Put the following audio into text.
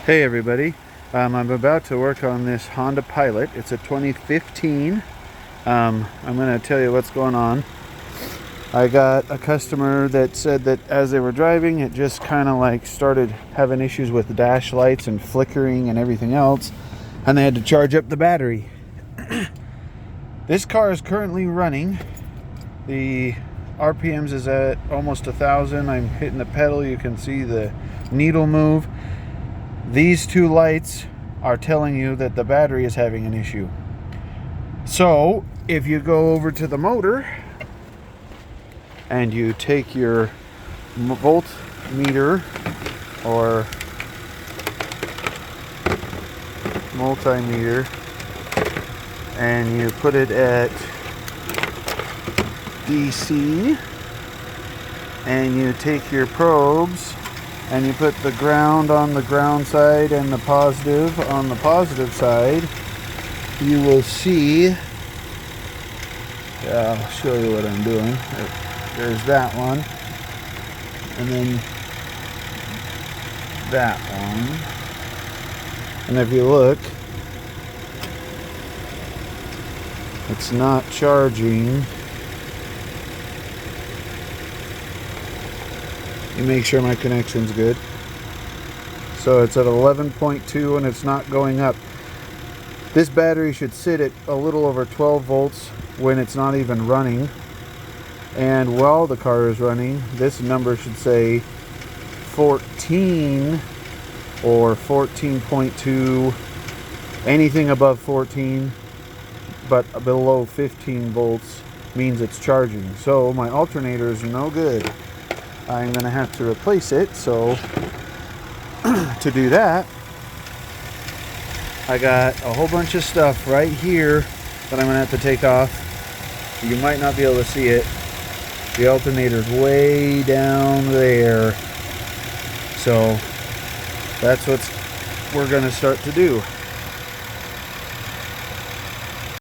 Hey everybody, I'm about to work on this Honda Pilot. It's a 2015. I'm going to tell you what's going on. I got a customer that said that as they were driving, it just kind of like started having issues with the dash lights and flickering and everything else, and they had to charge up the battery. This car is currently running. The RPMs is at almost 1,000. I'm hitting the pedal. You can see the needle move. These two lights are telling you that the battery is having an issue. So if you go over to the motor and you take your voltmeter or multimeter and you put it at DC and you take your probes and you put the ground on the ground side and the positive on the positive side, you will see, I'll show you what I'm doing. There's that one, and then that one, and if you look, it's not charging. You make sure my connection's good. So it's at 11.2 and it's not going up. This battery should sit at a little over 12 volts when it's not even running. And while the car is running, this number should say 14 or 14.2, anything above 14 but below 15 volts means it's charging. So my alternator is no good. I'm going to have to replace it. So to do that, I got a whole bunch of stuff right here that I'm going to have to take off. You might not be able to see it. The alternator's way down there. So that's what we're going to start to do.